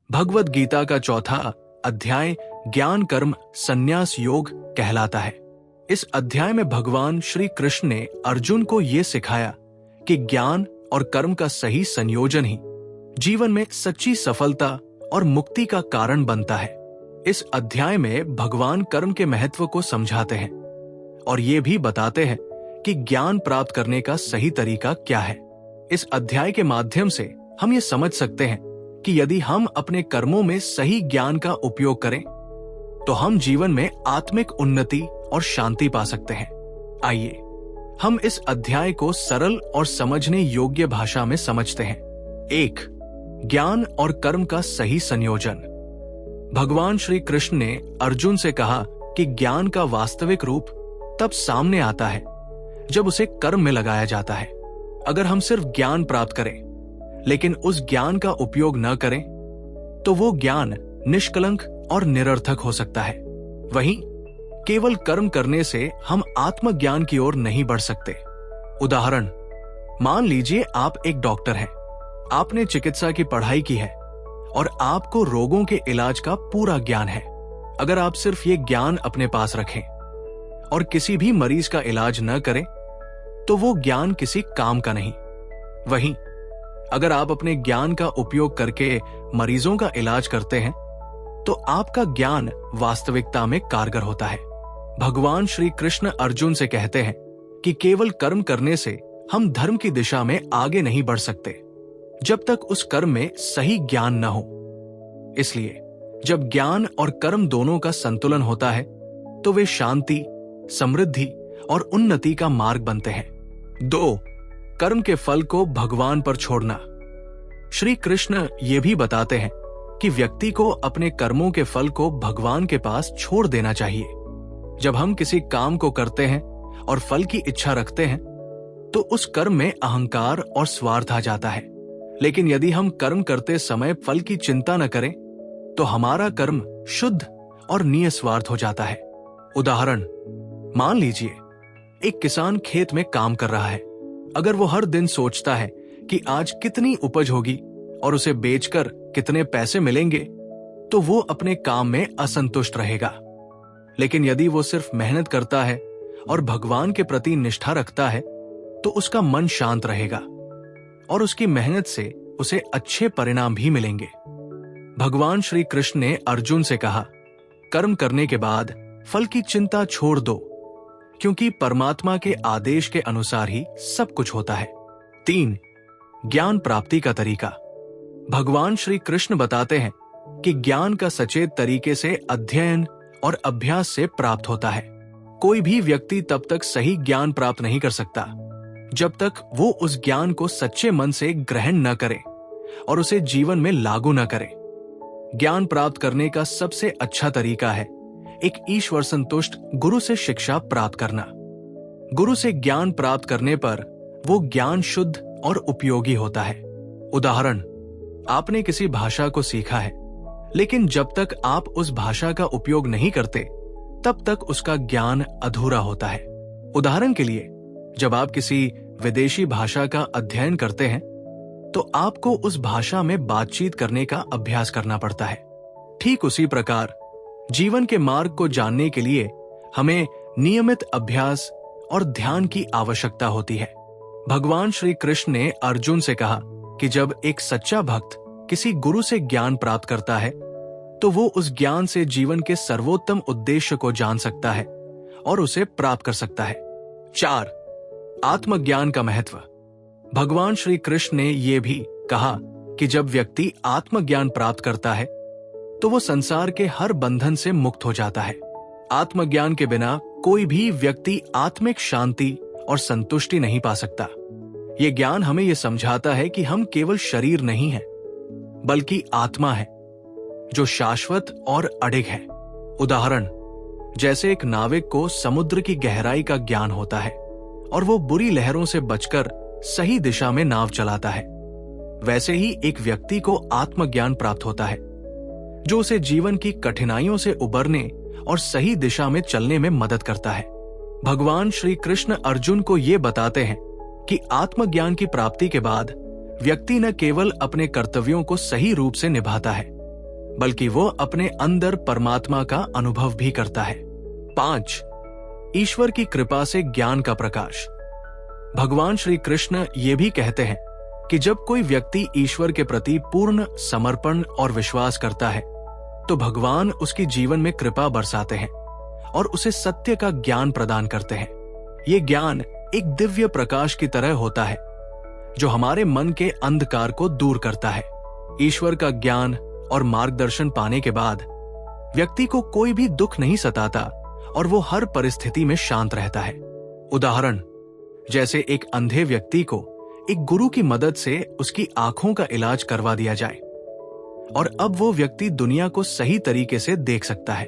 भगवद गीता का चौथा अध्याय ज्ञान कर्म संन्यास योग कहलाता है। इस अध्याय में भगवान श्री कृष्ण ने अर्जुन को यह सिखाया कि ज्ञान और कर्म का सही संयोजन ही जीवन में सच्ची सफलता और मुक्ति का कारण बनता है। इस अध्याय में भगवान कर्म के महत्व को समझाते हैं और ये भी बताते हैं कि ज्ञान प्राप्त करने का सही तरीका क्या है। इस अध्याय के माध्यम से हम ये समझ सकते हैं कि यदि हम अपने कर्मों में सही ज्ञान का उपयोग करें तो हम जीवन में आत्मिक उन्नति और शांति पा सकते हैं। आइए हम इस अध्याय को सरल और समझने योग्य भाषा में समझते हैं। 1. ज्ञान और कर्म का सही संयोजन। भगवान श्री कृष्ण ने अर्जुन से कहा कि ज्ञान का वास्तविक रूप तब सामने आता है जब उसे कर्म में लगाया जाता है। अगर हम सिर्फ ज्ञान प्राप्त करें लेकिन उस ज्ञान का उपयोग न करें तो वो ज्ञान निष्कलंक और निरर्थक हो सकता है। वहीं केवल कर्म करने से हम आत्मज्ञान की ओर नहीं बढ़ सकते। उदाहरण, मान लीजिए आप एक डॉक्टर हैं, आपने चिकित्सा की पढ़ाई की है और आपको रोगों के इलाज का पूरा ज्ञान है। अगर आप सिर्फ ये ज्ञान अपने पास रखें और किसी भी मरीज का इलाज न करें तो वो ज्ञान किसी काम का नहीं। वहीं अगर आप अपने ज्ञान का उपयोग करके मरीजों का इलाज करते हैं तो आपका ज्ञान वास्तविकता में कारगर होता है। भगवान श्री कृष्ण अर्जुन से कहते हैं कि केवल कर्म करने से हम धर्म की दिशा में आगे नहीं बढ़ सकते जब तक उस कर्म में सही ज्ञान न हो। इसलिए जब ज्ञान और कर्म दोनों का संतुलन होता है तो वे शांति, समृद्धि और उन्नति का मार्ग बनते हैं। 2. कर्म के फल को भगवान पर छोड़ना। श्री कृष्ण ये भी बताते हैं कि व्यक्ति को अपने कर्मों के फल को भगवान के पास छोड़ देना चाहिए। जब हम किसी काम को करते हैं और फल की इच्छा रखते हैं तो उस कर्म में अहंकार और स्वार्थ आ जाता है। लेकिन यदि हम कर्म करते समय फल की चिंता न करें तो हमारा कर्म शुद्ध और निस्वार्थ हो जाता है। उदाहरण, मान लीजिए एक किसान खेत में काम कर रहा है। अगर वो हर दिन सोचता है कि आज कितनी उपज होगी और उसे बेचकर कितने पैसे मिलेंगे तो वो अपने काम में असंतुष्ट रहेगा। लेकिन यदि वो सिर्फ मेहनत करता है और भगवान के प्रति निष्ठा रखता है तो उसका मन शांत रहेगा और उसकी मेहनत से उसे अच्छे परिणाम भी मिलेंगे। भगवान श्री कृष्ण ने अर्जुन से कहा, कर्म करने के बाद फल की चिंता छोड़ दो क्योंकि परमात्मा के आदेश के अनुसार ही सब कुछ होता है। 3. ज्ञान प्राप्ति का तरीका। भगवान श्री कृष्ण बताते हैं कि ज्ञान का सचेत तरीके से अध्ययन और अभ्यास से प्राप्त होता है। कोई भी व्यक्ति तब तक सही ज्ञान प्राप्त नहीं कर सकता जब तक वो उस ज्ञान को सच्चे मन से ग्रहण न करे और उसे जीवन में लागू न करे। ज्ञान प्राप्त करने का सबसे अच्छा तरीका है एक ईश्वर संतुष्ट गुरु से शिक्षा प्राप्त करना। गुरु से ज्ञान प्राप्त करने पर वो ज्ञान शुद्ध और उपयोगी होता है। उदाहरण, आपने किसी भाषा को सीखा है लेकिन जब तक आप उस भाषा का उपयोग नहीं करते तब तक उसका ज्ञान अधूरा होता है। उदाहरण के लिए, जब आप किसी विदेशी भाषा का अध्ययन करते हैं तो आपको उस भाषा में बातचीत करने का अभ्यास करना पड़ता है। ठीक उसी प्रकार जीवन के मार्ग को जानने के लिए हमें नियमित अभ्यास और ध्यान की आवश्यकता होती है। भगवान श्री कृष्ण ने अर्जुन से कहा कि जब एक सच्चा भक्त किसी गुरु से ज्ञान प्राप्त करता है तो वो उस ज्ञान से जीवन के सर्वोत्तम उद्देश्य को जान सकता है और उसे प्राप्त कर सकता है। 4. आत्मज्ञान का महत्व। भगवान श्री कृष्ण ने यह भी कहा कि जब व्यक्ति आत्मज्ञान प्राप्त करता है तो वो संसार के हर बंधन से मुक्त हो जाता है। आत्मज्ञान के बिना कोई भी व्यक्ति आत्मिक शांति और संतुष्टि नहीं पा सकता। ये ज्ञान हमें यह समझाता है कि हम केवल शरीर नहीं हैं, बल्कि आत्मा है जो शाश्वत और अडिग है। उदाहरण, जैसे एक नाविक को समुद्र की गहराई का ज्ञान होता है और वो बुरी लहरों से बचकर सही दिशा में नाव चलाता है, वैसे ही एक व्यक्ति को आत्मज्ञान प्राप्त होता है जो उसे जीवन की कठिनाइयों से उबरने और सही दिशा में चलने में मदद करता है। भगवान श्री कृष्ण अर्जुन को ये बताते हैं कि आत्मज्ञान की प्राप्ति के बाद व्यक्ति न केवल अपने कर्तव्यों को सही रूप से निभाता है बल्कि वो अपने अंदर परमात्मा का अनुभव भी करता है। 5. ईश्वर की कृपा से ज्ञान का प्रकाश। भगवान श्री कृष्ण ये भी कहते हैं कि जब कोई व्यक्ति ईश्वर के प्रति पूर्ण समर्पण और विश्वास करता है तो भगवान उसके जीवन में कृपा बरसाते हैं और उसे सत्य का ज्ञान प्रदान करते हैं। ये ज्ञान एक दिव्य प्रकाश की तरह होता है जो हमारे मन के अंधकार को दूर करता है। ईश्वर का ज्ञान और मार्गदर्शन पाने के बाद व्यक्ति को कोई भी दुख नहीं सताता और वो हर परिस्थिति में शांत रहता है। उदाहरण, जैसे एक अंधे व्यक्ति को एक गुरु की मदद से उसकी आंखों का इलाज करवा दिया जाए और अब वो व्यक्ति दुनिया को सही तरीके से देख सकता है।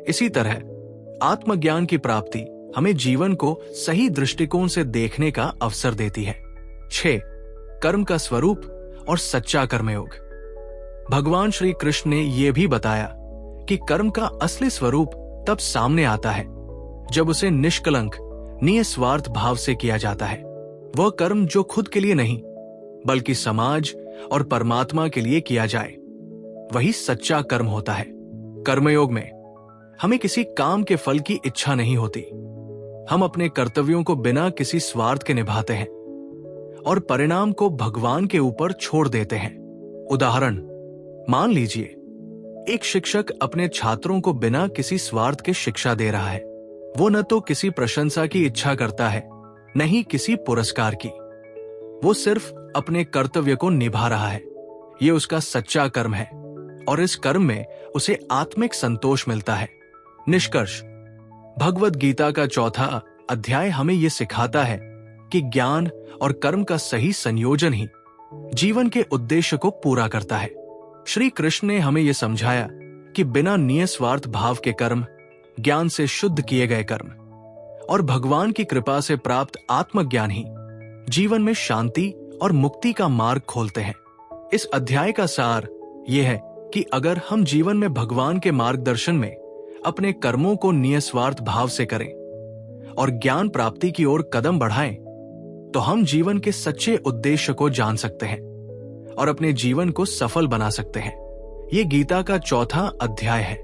इसी तरह आत्मज्ञान की प्राप्ति हमें जीवन को सही दृष्टिकोण से देखने का अवसर देती है। 6. कर्म का स्वरूप और सच्चा कर्मयोग। भगवान श्री कृष्ण ने यह भी बताया कि कर्म का असली स्वरूप तब सामने आता है जब उसे निष्कलंक निस्वार्थ भाव से किया जाता है। वह कर्म जो खुद के लिए नहीं बल्कि समाज और परमात्मा के लिए किया जाए, वही सच्चा कर्म होता है। कर्मयोग में हमें किसी काम के फल की इच्छा नहीं होती। हम अपने कर्तव्यों को बिना किसी स्वार्थ के निभाते हैं और परिणाम को भगवान के ऊपर छोड़ देते हैं। उदाहरण, मान लीजिए एक शिक्षक अपने छात्रों को बिना किसी स्वार्थ के शिक्षा दे रहा है। वो न तो किसी प्रशंसा की इच्छा करता है, न ही किसी पुरस्कार की। वो सिर्फ अपने कर्तव्य को निभा रहा है। ये उसका सच्चा कर्म है और इस कर्म में उसे आत्मिक संतोष मिलता है। निष्कर्ष, भगवद गीता का 4वां अध्याय हमें यह सिखाता है कि ज्ञान और कर्म का सही संयोजन ही जीवन के उद्देश्य को पूरा करता है। श्री कृष्ण ने हमें यह समझाया कि बिना निस्वार्थ भाव के कर्म, ज्ञान से शुद्ध किए गए कर्म और भगवान की कृपा से प्राप्त आत्मज्ञान ही जीवन में शांति और मुक्ति का मार्ग खोलते हैं। इस अध्याय का सार यह है कि अगर हम जीवन में भगवान के मार्गदर्शन में अपने कर्मों को निस्वार्थ भाव से करें और ज्ञान प्राप्ति की ओर कदम बढ़ाएं, तो हम जीवन के सच्चे उद्देश्य को जान सकते हैं और अपने जीवन को सफल बना सकते हैं। ये गीता का 4वां अध्याय है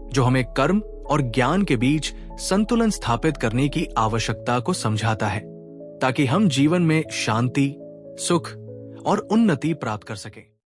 जो हमें कर्म और ज्ञान के बीच संतुलन स्थापित करने की आवश्यकता को समझाता है ताकि हम जीवन में शांति, सुख और उन्नति प्राप्त कर सकें।